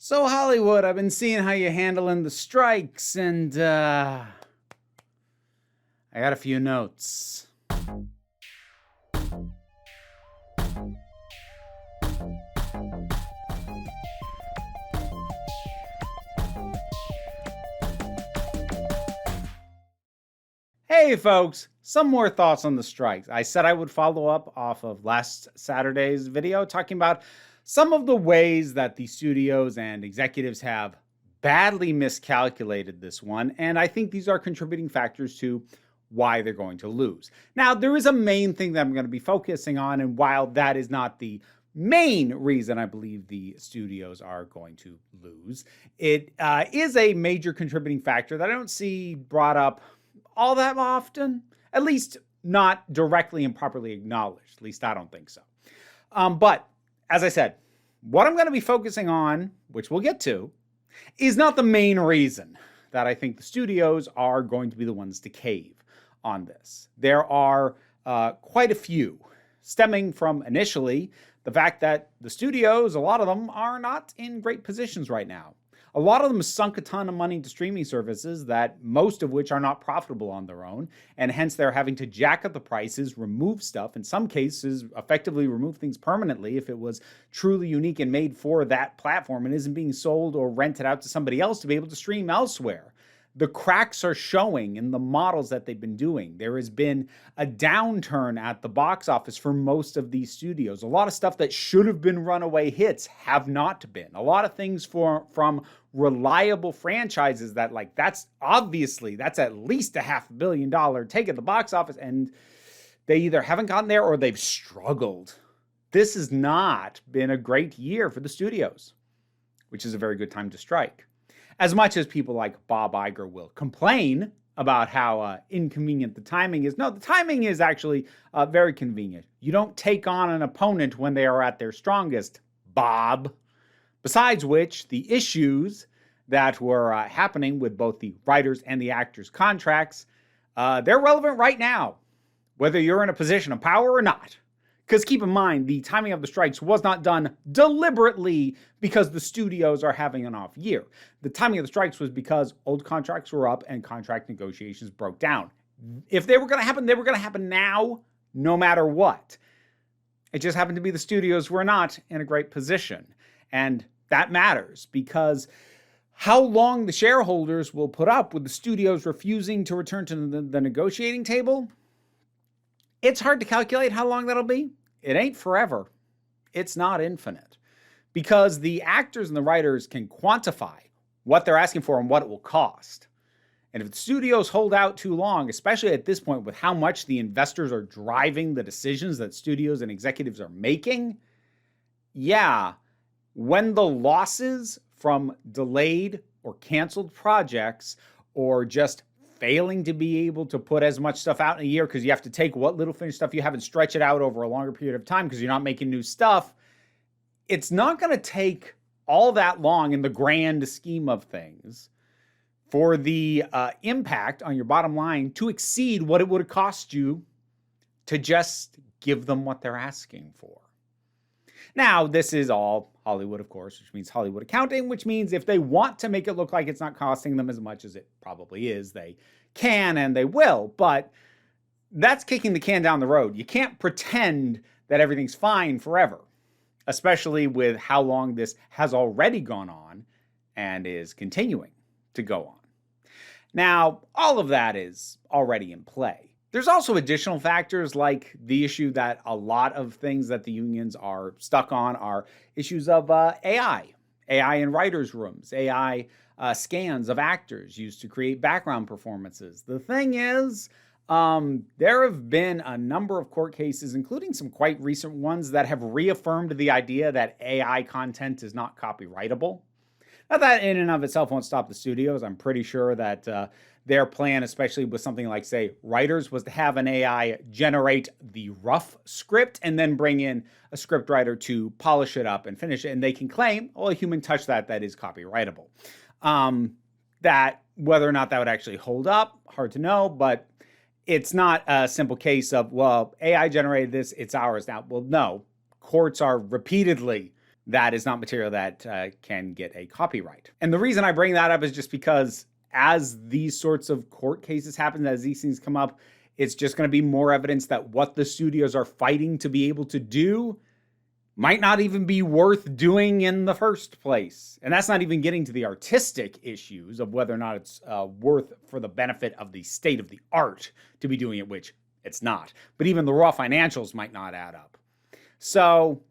So Hollywood, I've been seeing how you're handling the strikes, and I got a few notes. Hey folks, some more thoughts on the strikes. I said I would follow up off of last Saturday's video talking about some of the ways that the studios and executives have badly miscalculated this one, and I think these are contributing factors to why they're going to lose. Now, there is a main thing that I'm going to be focusing on, and while that is not the main reason I believe the studios are going to lose, it is a major contributing factor that I don't see brought up all that often, at least not directly and properly acknowledged. At least I don't think so. But as I said, what I'm going to be focusing on, which we'll get to, is not the main reason that I think the studios are going to be the ones to cave on this. There are quite a few, stemming from initially the fact that the studios, a lot of them, are not in great positions right now. A lot of them sunk a ton of money into streaming services that most of which are not profitable on their own, and hence they're having to jack up the prices, remove stuff, in some cases effectively remove things permanently if it was truly unique and made for that platform and isn't being sold or rented out to somebody else to be able to stream elsewhere. The cracks are showing in the models that they've been doing. There has been a downturn at the box office for most of these studios. A lot of stuff that should have been runaway hits have not been. A lot of things from reliable franchises that, like, that's at least a $500 million take at the box office, and they either haven't gotten there or they've struggled. This has not been a great year for the studios, which is a very good time to strike. As much as people like Bob Iger will complain about how inconvenient the timing is, no, the timing is actually very convenient. You don't take on an opponent when they are at their strongest, Bob. Besides which, the issues that were happening with both the writers and the actors' contracts, they're relevant right now, whether you're in a position of power or not. Because keep in mind, the timing of the strikes was not done deliberately because the studios are having an off year. The timing of the strikes was because old contracts were up and contract negotiations broke down. If they were going to happen, they were going to happen now, no matter what. It just happened to be the studios were not in a great position. And that matters because how long the shareholders will put up with the studios refusing to return to the negotiating table, it's hard to calculate how long that'll be. It ain't forever. It's not infinite. Because the actors and the writers can quantify what they're asking for and what it will cost. And if the studios hold out too long, especially at this point with how much the investors are driving the decisions that studios and executives are making, yeah, when the losses from delayed or canceled projects or just failing to be able to put as much stuff out in a year because you have to take what little finished stuff you have and stretch it out over a longer period of time because you're not making new stuff, it's not going to take all that long in the grand scheme of things for the impact on your bottom line to exceed what it would have cost you to just give them what they're asking for. Now, this is all Hollywood, of course, which means Hollywood accounting, which means if they want to make it look like it's not costing them as much as it probably is, they can and they will. But that's kicking the can down the road. You can't pretend that everything's fine forever, especially with how long this has already gone on and is continuing to go on. Now, all of that is already in play. There's also additional factors like the issue that a lot of things that the unions are stuck on are issues of AI in writers' rooms, AI scans of actors used to create background performances. The thing is, there have been a number of court cases, including some quite recent ones, that have reaffirmed the idea that AI content is not copyrightable. Now, that in and of itself won't stop the studios. I'm pretty sure that their plan, especially with something like, say, writers, was to have an AI generate the rough script and then bring in a script writer to polish it up and finish it. And they can claim, oh, a human touch that is copyrightable. That whether or not that would actually hold up, hard to know, but it's not a simple case of, well, AI generated this, it's ours now. Well, no. Courts are repeatedly that is not material that can get a copyright. And the reason I bring that up is just because as these sorts of court cases happen, as these things come up, it's just going to be more evidence that what the studios are fighting to be able to do might not even be worth doing in the first place. And that's not even getting to the artistic issues of whether or not it's worth for the benefit of the state of the art to be doing it, which it's not. But even the raw financials might not add up. So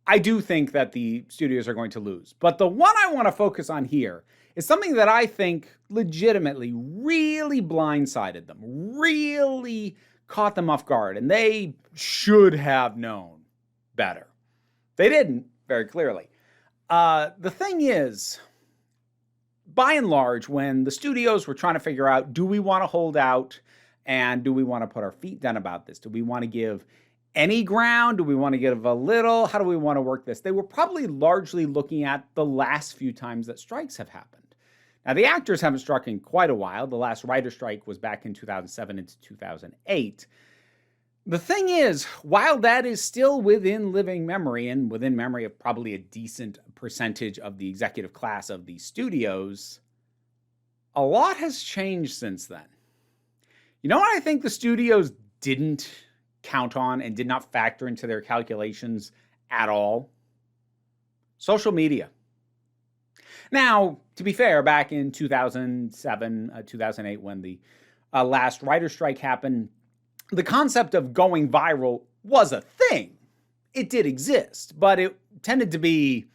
I do think that the studios are going to lose. But the one I want to focus on here is something that I think legitimately really blindsided them, really caught them off guard, and they should have known better. They didn't, very clearly. The thing is, by and large, when the studios were trying to figure out, do we want to hold out and do we want to put our feet down about this? Do we want to give any ground? Do we want to give a little? How do we want to work this? They were probably largely looking at the last few times that strikes have happened. Now, the actors haven't struck in quite a while. The last writer strike was back in 2007 into 2008. The thing is, while that is still within living memory and within memory of probably a decent percentage of the executive class of these studios, a lot has changed since then. You know what I think the studios didn't count on and did not factor into their calculations at all? Social media. Now, to be fair, back in 2007, 2008, when the last writer strike happened, the concept of going viral was a thing. It did exist, but it tended to be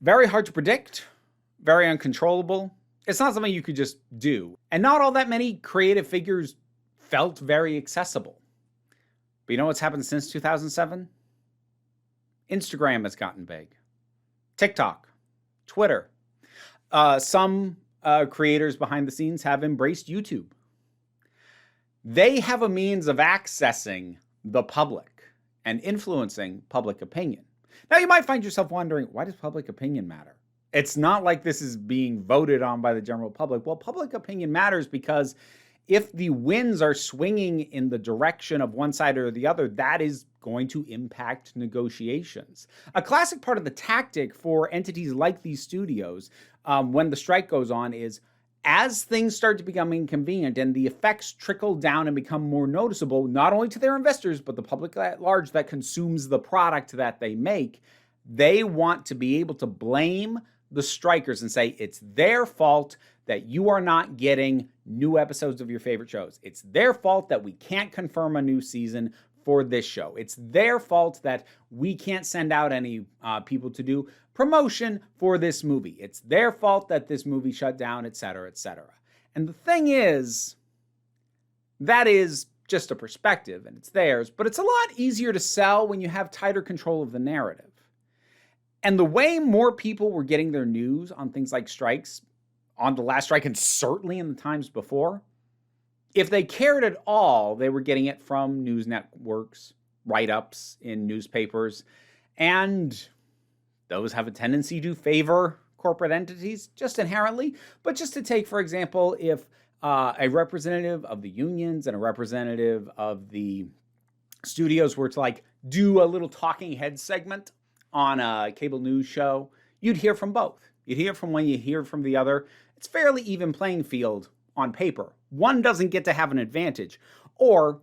very hard to predict, very uncontrollable. It's not something you could just do. And not all that many creative figures felt very accessible. But you know what's happened since 2007? Instagram has gotten big. TikTok, Twitter. Some creators behind the scenes have embraced YouTube. They have a means of accessing the public and influencing public opinion. Now, you might find yourself wondering, why does public opinion matter? It's not like this is being voted on by the general public. Well, public opinion matters because if the winds are swinging in the direction of one side or the other, that is going to impact negotiations. A classic part of the tactic for entities like these studios when the strike goes on is, as things start to become inconvenient and the effects trickle down and become more noticeable, not only to their investors, but the public at large that consumes the product that they make, they want to be able to blame the strikers and say it's their fault that you are not getting new episodes of your favorite shows. It's their fault that we can't confirm a new season for this show. It's their fault that we can't send out any people to do promotion for this movie. It's their fault that this movie shut down, etc., etc. And the thing is, that is just a perspective and it's theirs, but it's a lot easier to sell when you have tighter control of the narrative. And the way more people were getting their news on things like strikes, on the last strike and certainly in the times before, if they cared at all, they were getting it from news networks, write-ups in newspapers, and those have a tendency to favor corporate entities just inherently. But just to take, for example, if a representative of the unions and a representative of the studios were to do a little talking head segment on a cable news show, you'd hear from both. You'd hear from one, you hear from the other. It's fairly even playing field on paper. One doesn't get to have an advantage. Or,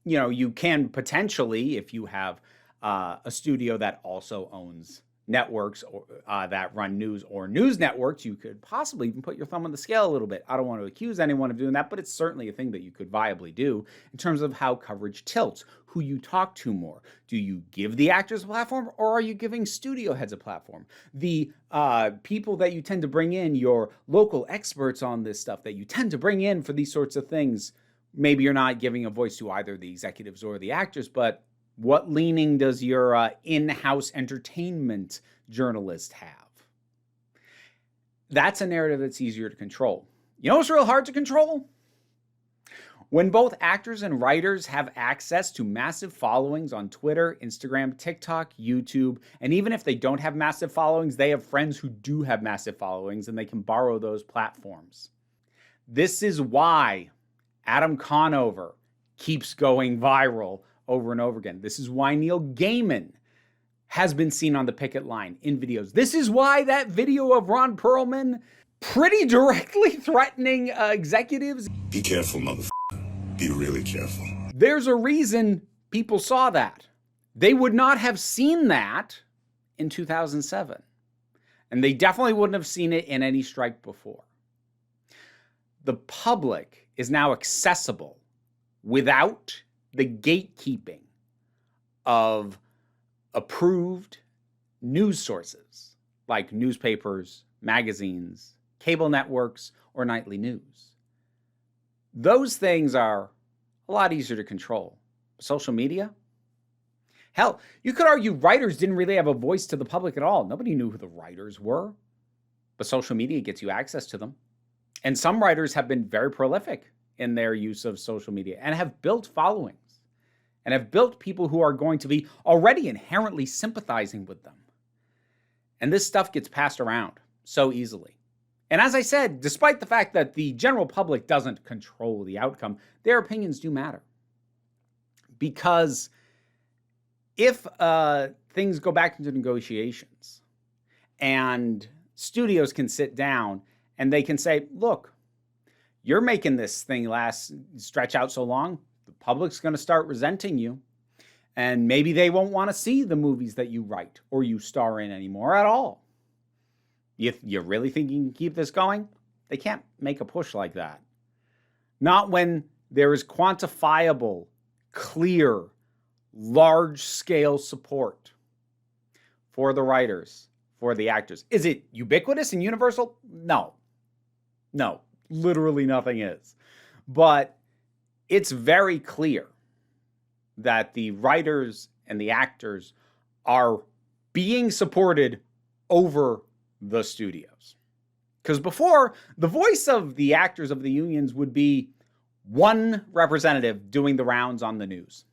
you can potentially, if you have a studio that also owns networks or that run news or news networks, you could possibly even put your thumb on the scale a little bit. I don't want to accuse anyone of doing that, but it's certainly a thing that you could viably do in terms of how coverage tilts, who you talk to more. Do you give the actors a platform or are you giving studio heads a platform? The people that you tend to bring in, your local experts on this stuff that you tend to bring in for these sorts of things, maybe you're not giving a voice to either the executives or the actors, but what leaning does your in-house entertainment journalist have? That's a narrative that's easier to control. You know what's real hard to control? When both actors and writers have access to massive followings on Twitter, Instagram, TikTok, YouTube, and even if they don't have massive followings, they have friends who do have massive followings and they can borrow those platforms. This is why Adam Conover keeps going viral over and over again. This is why Neil Gaiman has been seen on the picket line in videos. This is why that video of Ron Perlman pretty directly threatening executives. Be careful, motherfucker. Be really careful. There's a reason people saw that. They would not have seen that in 2007. And they definitely wouldn't have seen it in any strike before. The public is now accessible without the gatekeeping of approved news sources like newspapers, magazines, cable networks, or nightly news. Those things are a lot easier to control. Social media? Hell, you could argue writers didn't really have a voice to the public at all. Nobody knew who the writers were. But social media gets you access to them. And some writers have been very prolific in their use of social media and have built followings and have built people who are going to be already inherently sympathizing with them. And this stuff gets passed around so easily. And as I said, despite the fact that the general public doesn't control the outcome, their opinions do matter. Because if things go back into negotiations and studios can sit down and they can say, look, you're making this thing stretch out so long, the public's going to start resenting you. And maybe they won't want to see the movies that you write or you star in anymore at all. You really think you can keep this going? They can't make a push like that. Not when there is quantifiable, clear, large-scale support for the writers, for the actors. Is it ubiquitous and universal? No. No, literally nothing is. But it's very clear that the writers and the actors are being supported over the studios. Because before, the voice of the actors of the unions would be one representative doing the rounds on the news.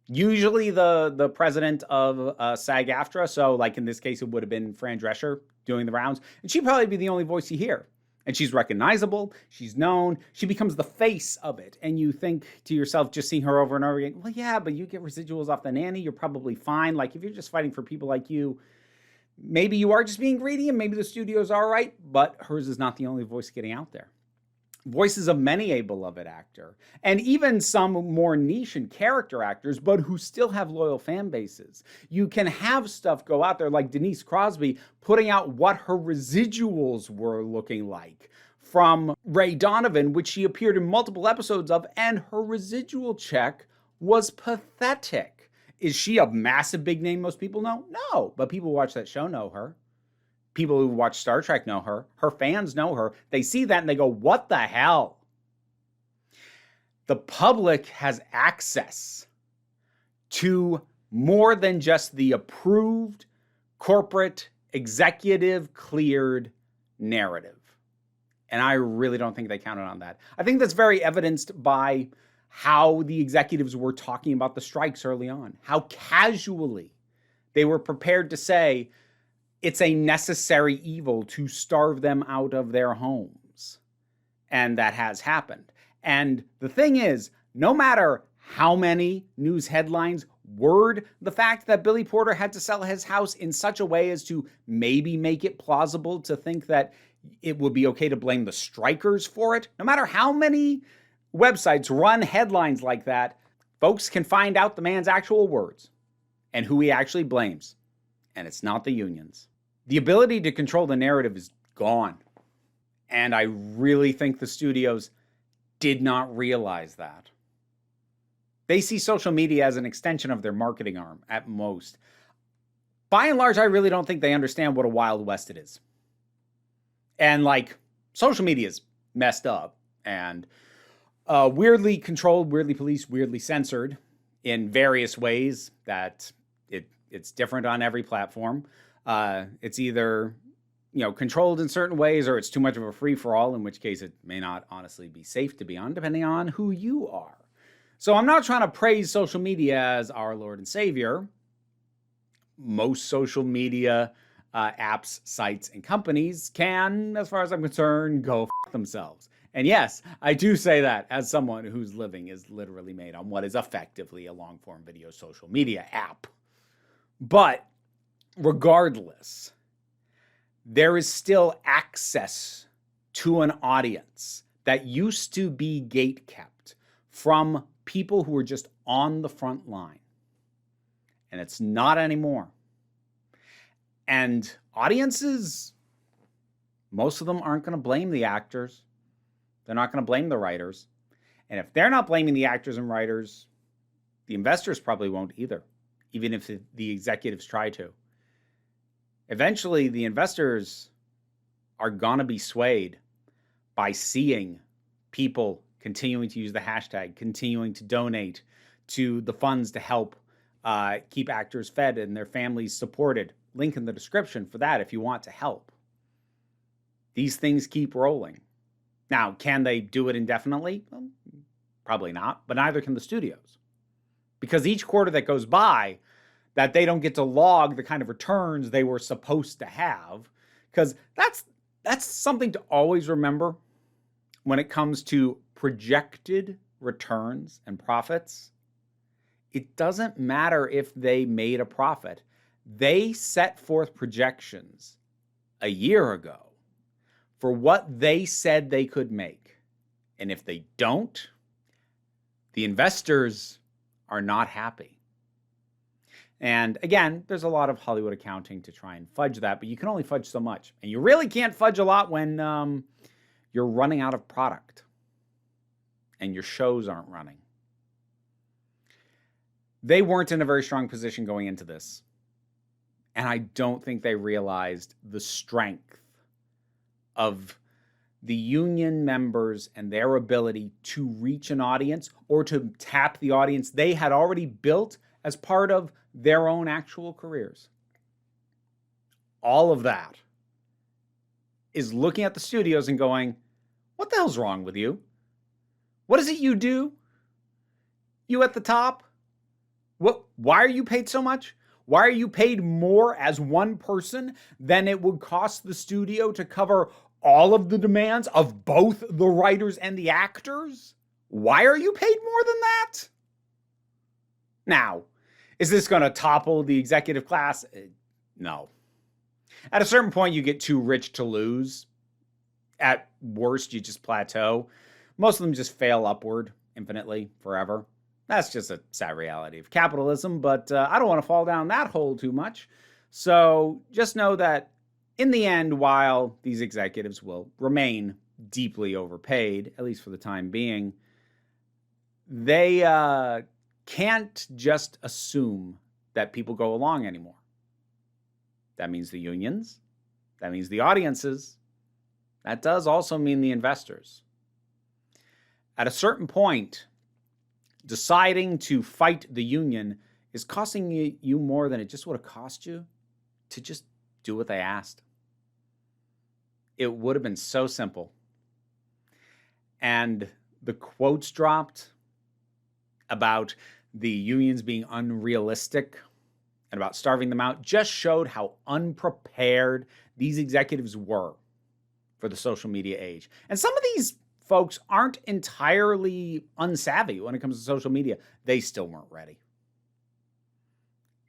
Usually the president of sag-aftra, so like in this case it would have been Fran Drescher doing the rounds, and she'd probably be the only voice you hear. And she's recognizable, she's known, she becomes the face of it. And you think to yourself, just seeing her over and over again, well, yeah, but you get residuals off the nanny, you're probably fine. Like if you're just fighting for people like you, maybe you are just being greedy and maybe the studio's all right, but hers is not the only voice getting out there. Voices of many a beloved actor, and even some more niche and character actors, but who still have loyal fan bases. You can have stuff go out there like Denise Crosby putting out what her residuals were looking like from Ray Donovan, which she appeared in multiple episodes of, and her residual check was pathetic. Is she a massive big name most people know? No, but people who watch that show know her. People who watch Star Trek know her. Her fans know her. They see that and they go, what the hell? The public has access to more than just the approved, corporate, executive, cleared narrative. And I really don't think they counted on that. I think that's very evidenced by how the executives were talking about the strikes early on. How casually they were prepared to say, it's a necessary evil to starve them out of their homes. And that has happened. And the thing is, no matter how many news headlines word the fact that Billy Porter had to sell his house in such a way as to maybe make it plausible to think that it would be okay to blame the strikers for it, no matter how many websites run headlines like that, folks can find out the man's actual words and who he actually blames. And it's not the unions. The ability to control the narrative is gone. And I really think the studios did not realize that. They see social media as an extension of their marketing arm at most. By and large, I really don't think they understand what a Wild West it is. And like, social media is messed up and weirdly controlled, weirdly policed, weirdly censored in various ways that it's different on every platform. It's either, controlled in certain ways or it's too much of a free-for-all, in which case it may not honestly be safe to be on, depending on who you are. So I'm not trying to praise social media as our Lord and Savior. Most social media apps, sites, and companies can, as far as I'm concerned, go f themselves. And yes, I do say that as someone whose living is literally made on what is effectively a long-form video social media app. But regardless, there is still access to an audience that used to be gate-kept from people who were just on the front line. And it's not anymore. And audiences, most of them aren't going to blame the actors. They're not going to blame the writers. And if they're not blaming the actors and writers, the investors probably won't either, even if the executives try to. Eventually, the investors are going to be swayed by seeing people continuing to use the hashtag, continuing to donate to the funds to help keep actors fed and their families supported. Link in the description for that if you want to help. These things keep rolling. Now, can they do it indefinitely? Well, probably not, but neither can the studios. Because each quarter that goes by that they don't get to log the kind of returns they were supposed to have, because that's something to always remember when it comes to projected returns and profits. It doesn't matter if they made a profit. They set forth projections a year ago for what they said they could make. And if they don't, the investors are not happy. And again, there's a lot of Hollywood accounting to try and fudge that, but you can only fudge so much. And you really can't fudge a lot when you're running out of product and your shows aren't running. They weren't in a very strong position going into this. And I don't think they realized the strength of the union members and their ability to reach an audience or to tap the audience they had already built as part of their own actual careers. All of that is looking at the studios and going, what the hell's wrong with you? What is it you do? You at the top? Why are you paid so much? Why are you paid more as one person than it would cost the studio to cover all of the demands of both the writers and the actors? Why are you paid more than that? Now, is this going to topple the executive class? No. At a certain point, you get too rich to lose. At worst, you just plateau. Most of them just fail upward infinitely, forever. That's just a sad reality of capitalism, but I don't want to fall down that hole too much. So just know that in the end, while these executives will remain deeply overpaid, at least for the time being, they can't just assume that people go along anymore. That means the unions. That means the audiences. That does also mean the investors. At a certain point, deciding to fight the union is costing you more than it just would have cost you to just do what they asked. It would have been so simple. And the quotes dropped about the unions being unrealistic and about starving them out just showed how unprepared these executives were for the social media age. And some of these folks aren't entirely unsavvy when it comes to social media. They still weren't ready.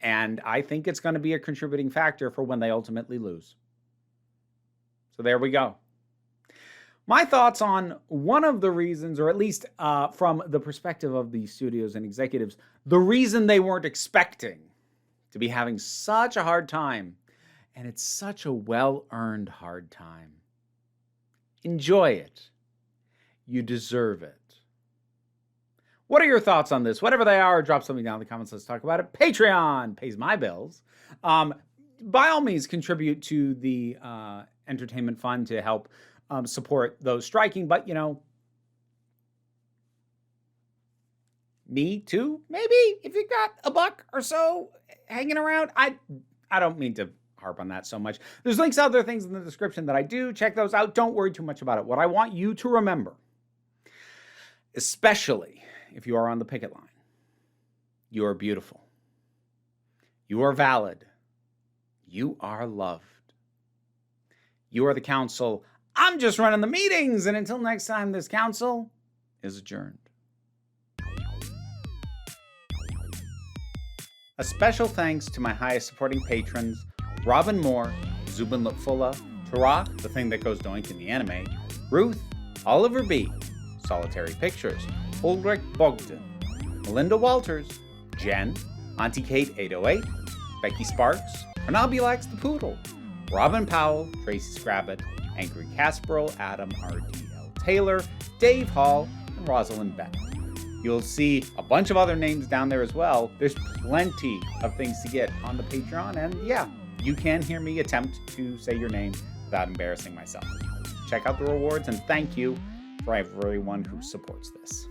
And I think it's going to be a contributing factor for when they ultimately lose. So there we go. My thoughts on one of the reasons, or at least from the perspective of the studios and executives, the reason they weren't expecting to be having such a hard time. And it's such a well-earned hard time. Enjoy it. You deserve it. What are your thoughts on this? Whatever they are, drop something down in the comments. Let's talk about it. Patreon pays my bills. By all means, contribute to the entertainment fund to help support those striking. But, you know, me too, maybe, if you got a buck or so hanging around. I don't mean to harp on that so much. There's links to other things in the description that I do. Check those out. Don't worry too much about it. What I want you to remember, especially if you are on the picket line, you are beautiful. You are valid. You are loved. You are the council. I'm just running the meetings. And until next time, this council is adjourned. A special thanks to my highest supporting patrons, Robin Moore, Zubin Lutfullah, Tarak, the thing that goes doink in the anime, Ruth, Oliver B., Solitary Pictures, Ulrich Bogdan, Melinda Walters, Jen, Auntie Kate 808, Becky Sparks, Pranabi Likes the Poodle, Robin Powell, Tracy Scrabbit, Angry Casperl, Adam R.D.L. Taylor, Dave Hall, and Rosalind Bennett. You'll see a bunch of other names down there as well. There's plenty of things to get on the Patreon, and yeah, you can hear me attempt to say your name without embarrassing myself. Check out the rewards, and thank you for everyone who supports this.